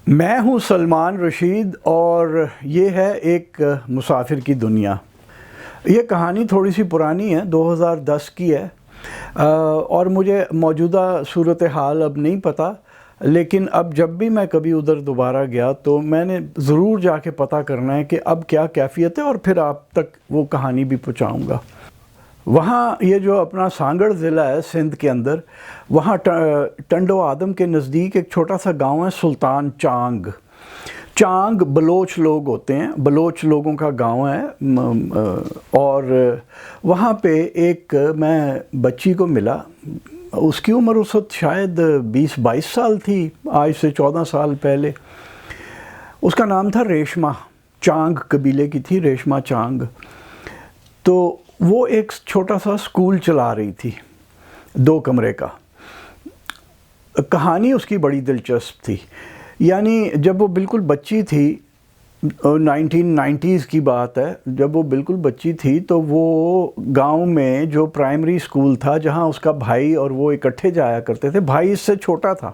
میں ہوں سلمان رشید اور یہ ہے ایک مسافر کی دنیا۔ یہ کہانی تھوڑی سی پرانی ہے، 2010 کی ہے اور مجھے موجودہ صورتحال اب نہیں پتہ، لیکن اب جب بھی میں کبھی ادھر دوبارہ گیا تو میں نے ضرور جا کے پتہ کرنا ہے کہ اب کیا کیفیت ہے، اور پھر آپ تک وہ کہانی بھی پہنچاؤں گا۔ وہاں یہ جو اپنا سانگڑ ضلع ہے سندھ کے اندر، وہاں ٹنڈو آدم کے نزدیک ایک چھوٹا سا گاؤں ہے سلطان چانگ۔ چانگ بلوچ لوگ ہوتے ہیں، بلوچ لوگوں کا گاؤں ہے، اور وہاں پہ ایک میں بچی کو ملا۔ اس کی عمر اس وقت شاید 20-22 سال تھی، آج سے 14 سال پہلے۔ اس کا نام تھا ریشمہ، چانگ قبیلے کی تھی ریشمہ چانگ۔ تو وہ ایک چھوٹا سا اسکول چلا رہی تھی 2 کمرے کا۔ کہانی اس کی بڑی دلچسپ تھی، یعنی جب وہ بالکل بچی تھی، 1990s کی بات ہے، جب وہ بالکل بچی تھی تو وہ گاؤں میں جو پرائمری اسکول تھا جہاں اس کا بھائی اور وہ اکٹھے جایا کرتے تھے، بھائی اس سے چھوٹا تھا،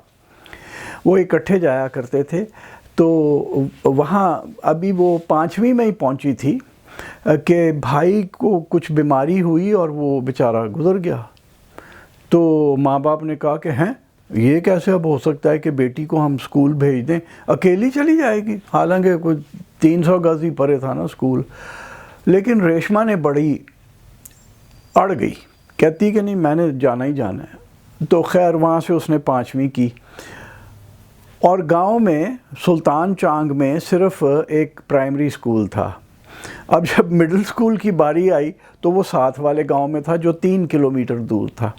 وہ اکٹھے جایا کرتے تھے، تو وہاں ابھی وہ 5ویں میں ہی پہنچی تھی کہ بھائی کو کچھ بیماری ہوئی اور وہ بیچارہ گزر گیا۔ تو ماں باپ نے کہا کہ یہ کیسے اب ہو سکتا ہے کہ بیٹی کو ہم اسکول بھیج دیں، اکیلی چلی جائے گی، حالانکہ کوئی 300 گز ہی پرے تھا نا اسکول۔ لیکن ریشمہ نے بڑی اڑ گئی، کہتی کہ نہیں، میں نے جانا ہی جانا ہے۔ تو خیر وہاں سے اس نے 5ویں کی، اور گاؤں میں سلطان چانگ میں صرف ایک پرائمری اسکول تھا۔ اب جب مڈل اسکول کی باری آئی تو وہ ساتھ والے گاؤں میں تھا جو 3 کلومیٹر دور تھا۔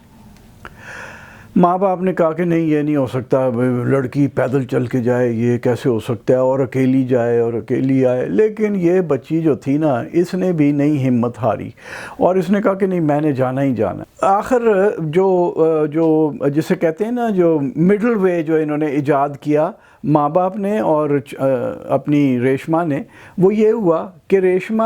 ماں باپ نے کہا کہ نہیں، یہ نہیں ہو سکتا، لڑکی پیدل چل کے جائے، یہ کیسے ہو سکتا ہے، اور اکیلی جائے اور اکیلی آئے۔ لیکن یہ بچی جو تھی نا، اس نے بھی نہیں ہمت ہاری، اور اس نے کہا کہ نہیں، میں نے جانا ہی جانا۔ آخر جو جسے کہتے ہیں نا، جو مڈل وے جو انہوں نے ایجاد کیا ماں باپ نے اور اپنی ریشمہ نے، وہ یہ ہوا کہ ریشمہ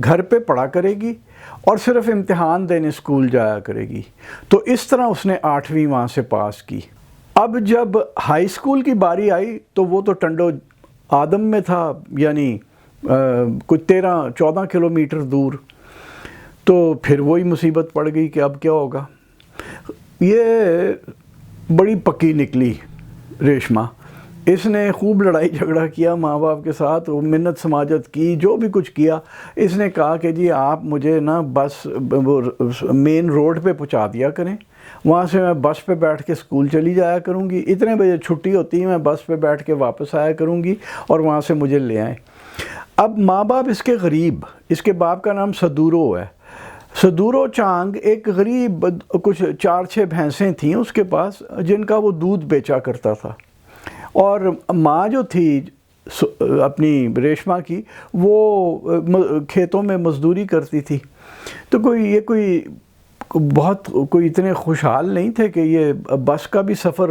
گھر پہ پڑھا کرے گی اور صرف امتحان دینے اسکول جایا کرے گی۔ تو اس طرح اس نے 8ویں وہاں سے پاس کی۔ اب جب ہائی اسکول کی باری آئی تو وہ تو ٹنڈو آدم میں تھا، یعنی کچھ 13-14 کلومیٹر دور۔ تو پھر وہی مصیبت پڑ گئی کہ اب کیا ہوگا۔ یہ بڑی پکی نکلی ریشمہ، اس نے خوب لڑائی جھگڑا کیا ماں باپ کے ساتھ، منت سماجت کی، جو بھی کچھ کیا۔ اس نے کہا کہ جی آپ مجھے نا بس مین روڈ پہ پہنچا دیا کریں، وہاں سے میں بس پہ بیٹھ کے اسکول چلی جایا کروں گی، اتنے بجے چھٹی ہوتی ہے میں بس پہ بیٹھ کے واپس آیا کروں گی، اور وہاں سے مجھے لے آئیں۔ اب ماں باپ اس کے غریب، اس کے باپ کا نام سدورو ہے، سدورو چانگ ایک غریب، کچھ 4-6 بھینسیں تھیں اس کے پاس جن کا وہ دودھ بیچا کرتا تھا، اور ماں جو تھی اپنی ریشمہ کی، وہ کھیتوں میں مزدوری کرتی تھی۔ تو کوئی اتنے خوشحال نہیں تھے کہ یہ بس کا بھی سفر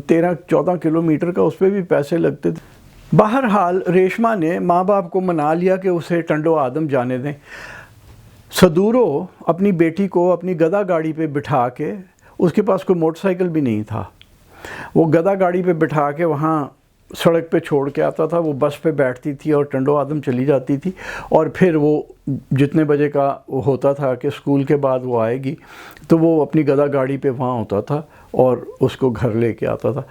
13-14 کلومیٹر کا، اس پہ بھی پیسے لگتے تھے۔ بہرحال ریشمہ نے ماں باپ کو منا لیا کہ اسے ٹنڈو آدم جانے دیں۔ سدورو اپنی بیٹی کو اپنی گدھا گاڑی پہ بٹھا کے، اس کے پاس کوئی موٹر سائیکل بھی نہیں تھا، وہ گدھا گاڑی پہ بٹھا کے وہاں سڑک پہ چھوڑ کے آتا تھا، وہ بس پہ بیٹھتی تھی اور ٹنڈو آدم چلی جاتی تھی، اور پھر وہ جتنے بجے کا ہوتا تھا کہ اسکول کے بعد وہ آئے گی تو وہ اپنی گدھا گاڑی پہ وہاں ہوتا تھا اور اس کو گھر لے کے آتا تھا۔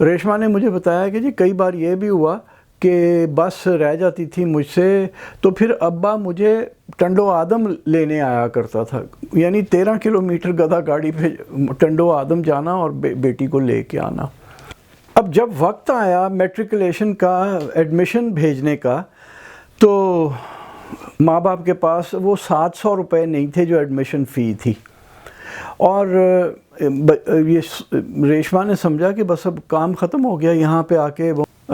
ریشمہ نے مجھے بتایا کہ جی کئی بار یہ بھی ہوا کہ بس رہ جاتی تھی مجھ سے، تو پھر ابا مجھے ٹنڈو آدم لینے آیا کرتا تھا، یعنی 13 کلومیٹر گدھا گاڑی پہ ٹنڈو آدم جانا اور بیٹی کو لے کے آنا۔ اب جب وقت آیا میٹریکولیشن کا، ایڈمیشن بھیجنے کا، تو ماں باپ کے پاس وہ 700 روپے نہیں تھے جو ایڈمیشن فی تھی، اور یہ ریشمہ نے سمجھا کہ بس اب کام ختم ہو گیا، یہاں پہ آ کے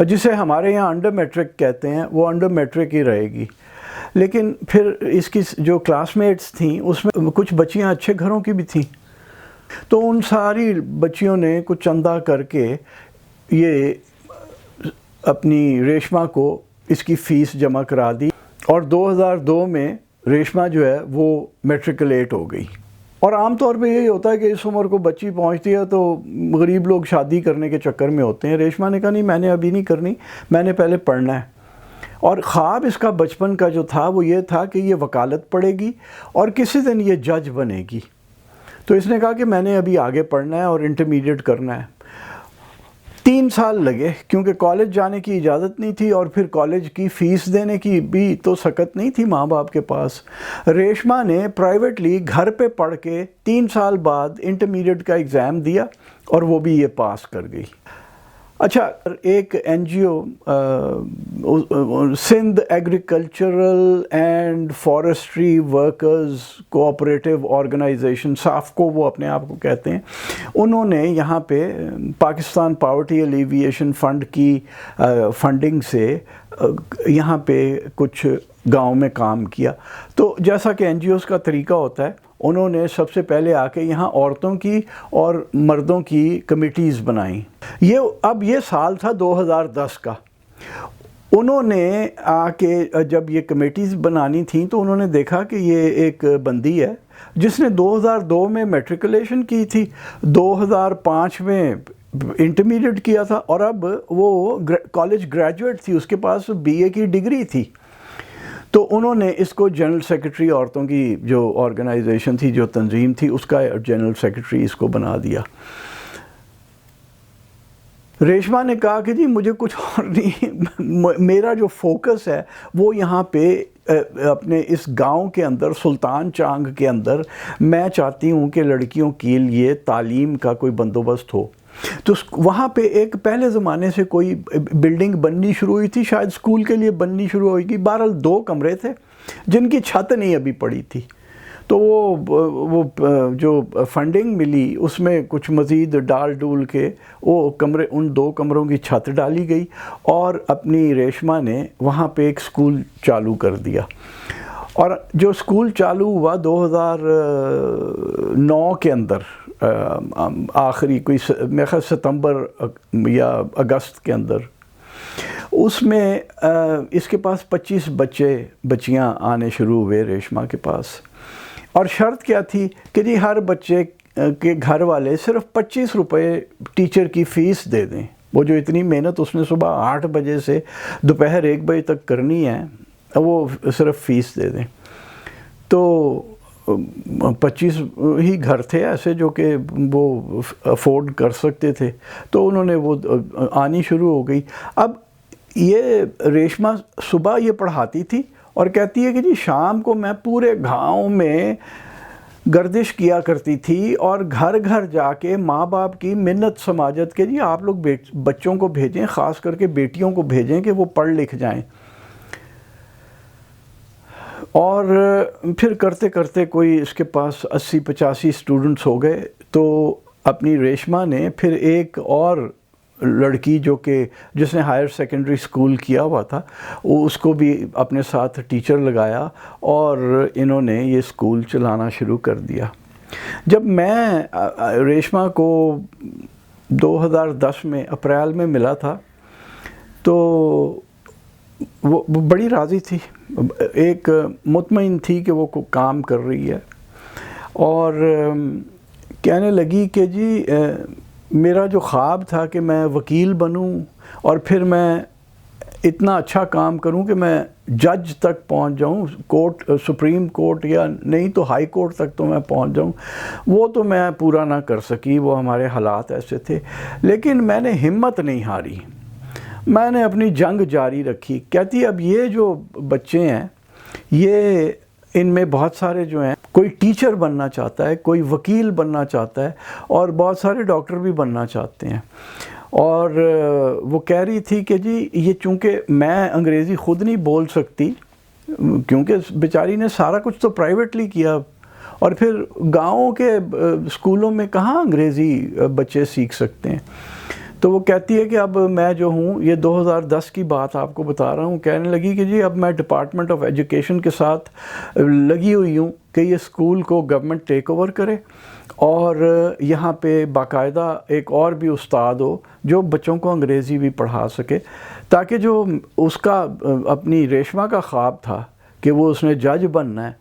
جسے ہمارے یہاں انڈر میٹرک کہتے ہیں، وہ انڈر میٹرک ہی رہے گی۔ لیکن پھر اس کی جو کلاس میٹس تھیں اس میں کچھ بچیاں اچھے گھروں کی بھی تھیں، تو ان ساری بچیوں نے کچھ چندہ کر کے یہ اپنی ریشمہ کو اس کی فیس جمع کرا دی، اور 2002 میں ریشمہ جو ہے وہ میٹریکولیٹ ہو گئی۔ اور عام طور پہ یہی ہوتا ہے کہ اس عمر کو بچی پہنچتی ہے تو غریب لوگ شادی کرنے کے چکر میں ہوتے ہیں. ریشما نے کہا نہیں، میں نے ابھی نہیں کرنی، میں نے پہلے پڑھنا ہے. اور خواب اس کا بچپن کا جو تھا وہ یہ تھا کہ یہ وکالت پڑھے گی اور کسی دن یہ جج بنے گی. تو اس نے کہا کہ میں نے ابھی آگے پڑھنا ہے اور انٹرمیڈیٹ کرنا ہے. 3 سال لگے کیونکہ کالج جانے کی اجازت نہیں تھی اور پھر کالج کی فیس دینے کی بھی تو سکت نہیں تھی ماں باپ کے پاس. ریشما نے پرائیویٹلی گھر پہ پڑھ کے 3 سال بعد انٹرمیڈیٹ کا ایگزام دیا اور وہ بھی یہ پاس کر گئی. اچھا، ایک N G O Sindh agricultural and forestry workers cooperative organisation, SAFCO وہ اپنے آپ کو کہتے ہیں، انہوں نے یہاں پہ پاکستان پاورٹی ایلیویشن فنڈ کی فنڈنگ سے یہاں پہ کچھ گاؤں میں کام کیا. تو جیسا کہ این جی اوز کا طریقہ ہوتا ہے، انہوں نے سب سے پہلے آ کے یہاں عورتوں کی اور مردوں کی کمیٹیز بنائیں. یہ سال تھا 2010 کا. انہوں نے آ کے جب یہ کمیٹیز بنانی تھیں تو انہوں نے دیکھا کہ یہ ایک بندی ہے جس نے 2002 میں میٹریکولیشن کی تھی، 2005 میں انٹرمیڈیٹ کیا تھا اور اب وہ کالج گریجویٹ تھی، اس کے پاس بی اے کی ڈگری تھی. تو انہوں نے اس کو جنرل سیکرٹری، عورتوں کی جو آرگنائزیشن تھی، جو تنظیم تھی، اس کا جنرل سیکرٹری اس کو بنا دیا. ریشما نے کہا کہ جی مجھے کچھ اور نہیں، میرا جو فوکس ہے وہ یہاں پہ اپنے اس گاؤں کے اندر، سلطان چانگ کے اندر، میں چاہتی ہوں کہ لڑکیوں کے لیے تعلیم کا کوئی بندوبست ہو. تو وہاں پہ ایک پہلے زمانے سے کوئی بلڈنگ بننی شروع ہوئی تھی، شاید اسکول کے لیے بننی شروع ہوئی تھی. بہرحال 2 کمرے تھے جن کی چھت نہیں ابھی پڑی تھی. تو وہ جو فنڈنگ ملی اس میں کچھ مزید ڈال ڈول کے وہ کمرے، ان 2 کمروں کی چھت ڈالی گئی اور اپنی ریشما نے وہاں پہ ایک سکول چالو کر دیا. اور جو سکول چالو ہوا 2009 کے اندر، آخری کوئی میرے خیال ستمبر یا اگست کے اندر، اس میں اس کے پاس 25 بچیاں آنے شروع ہوئے ریشما کے پاس. اور شرط کیا تھی کہ جی ہر بچے کے گھر والے صرف 25 روپے ٹیچر کی فیس دے دیں. وہ جو اتنی محنت اس نے صبح 8 بجے سے دوپہر 1 بجے تک کرنی ہے، وہ صرف فیس دے دیں. تو 25 ہی گھر تھے ایسے جو کہ وہ افورڈ کر سکتے تھے، تو انہوں نے وہ آنی شروع ہو گئی. اب یہ ریشما صبح یہ پڑھاتی تھی اور کہتی ہے کہ جی شام کو میں پورے گاؤں میں گردش کیا کرتی تھی اور گھر گھر جا کے ماں باپ کی منت سماجت کے جی آپ لوگ بچوں کو بھیجیں، خاص کر کے بیٹیوں کو بھیجیں کہ وہ پڑھ لکھ جائیں. اور پھر کرتے کرتے کوئی اس کے پاس 80-85 اسٹوڈنٹس ہو گئے. تو اپنی ریشما نے پھر ایک اور لڑکی جو کہ جس نے ہائر سیکنڈری اسکول کیا ہوا تھا، اس کو بھی اپنے ساتھ ٹیچر لگایا اور انہوں نے یہ اسکول چلانا شروع کر دیا. جب میں ریشما کو 2010 میں اپریل میں ملا تھا تو وہ بڑی راضی تھی، ایک مطمئن تھی کہ وہ کام کر رہی ہے، اور کہنے لگی کہ جی میرا جو خواب تھا کہ میں وکیل بنوں اور پھر میں اتنا اچھا کام کروں کہ میں جج تک پہنچ جاؤں، کورٹ، سپریم کورٹ یا نہیں تو ہائی کورٹ تک تو میں پہنچ جاؤں، وہ تو میں پورا نہ کر سکی، وہ ہمارے حالات ایسے تھے. لیکن میں نے ہمت نہیں ہاری، میں نے اپنی جنگ جاری رکھی. کہتی اب یہ جو بچے ہیں، یہ ان میں بہت سارے جو ہیں، کوئی ٹیچر بننا چاہتا ہے، کوئی وکیل بننا چاہتا ہے اور بہت سارے ڈاکٹر بھی بننا چاہتے ہیں. اور وہ کہہ رہی تھی کہ جی یہ چونکہ میں انگریزی خود نہیں بول سکتی، کیونکہ بیچاری نے سارا کچھ تو پرائیویٹلی کیا، اور پھر گاؤں کے اسکولوں میں کہاں انگریزی بچے سیکھ سکتے ہیں. تو وہ کہتی ہے کہ اب میں جو ہوں، یہ 2010 کی بات آپ کو بتا رہا ہوں، کہنے لگی کہ جی اب میں ڈپارٹمنٹ آف ایجوکیشن کے ساتھ لگی ہوئی ہوں کہ یہ اسکول کو گورنمنٹ ٹیک اوور کرے اور یہاں پہ باقاعدہ ایک اور بھی استاد ہو جو بچوں کو انگریزی بھی پڑھا سکے، تاکہ جو اس کا اپنی ریشما کا خواب تھا کہ وہ اس نے جج بننا ہے،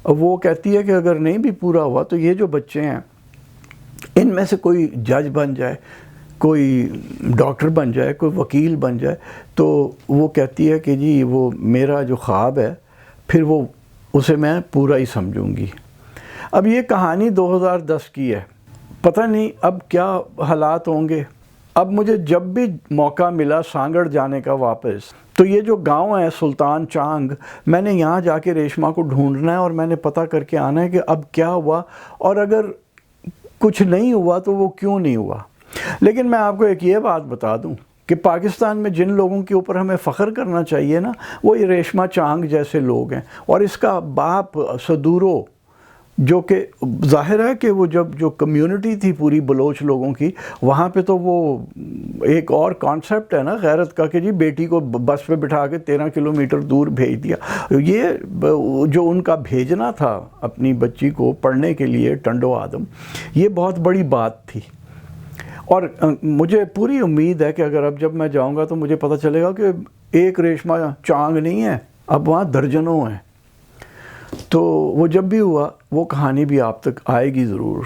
وہ کہتی ہے کہ اگر نہیں بھی پورا ہوا تو یہ جو بچے ہیں ان میں سے کوئی جج بن جائے، کوئی ڈاکٹر بن جائے، کوئی وکیل بن جائے، تو وہ کہتی ہے کہ جی وہ میرا جو خواب ہے پھر وہ اسے میں پورا ہی سمجھوں گی۔ اب یہ کہانی 2010 کی ہے، پتہ نہیں اب کیا حالات ہوں گے۔ اب مجھے جب بھی موقع ملا سانگڑ جانے کا واپس، تو یہ جو گاؤں ہے سلطان چانگ، میں نے یہاں جا کے ریشما کو ڈھونڈنا ہے اور میں نے پتہ کر کے آنا ہے کہ اب کیا ہوا، اور اگر کچھ نہیں ہوا تو وہ کیوں نہیں ہوا۔ لیکن میں آپ کو ایک یہ بات بتا دوں کہ پاکستان میں جن لوگوں کے اوپر ہمیں فخر کرنا چاہیے نا، وہ یہ ریشما چانگ جیسے لوگ ہیں، اور اس کا باپ صدورو، جو کہ ظاہر ہے کہ وہ جو کمیونٹی تھی پوری بلوچ لوگوں کی، وہاں پہ تو وہ ایک اور کانسیپٹ ہے نا غیرت کا، کہ جی بیٹی کو بس پہ بٹھا کے 13 کلومیٹر دور بھیج دیا۔ یہ جو ان کا بھیجنا تھا اپنی بچی کو پڑھنے کے لیے ٹنڈو آدم، یہ بہت بڑی بات تھی۔ اور مجھے پوری امید ہے کہ اگر اب جب میں جاؤں گا تو مجھے پتہ چلے گا کہ ایک ریشما چانگ نہیں ہے، اب وہاں درجنوں ہیں۔ تو وہ جب بھی ہوا وہ کہانی بھی آپ تک آئے گی ضرور۔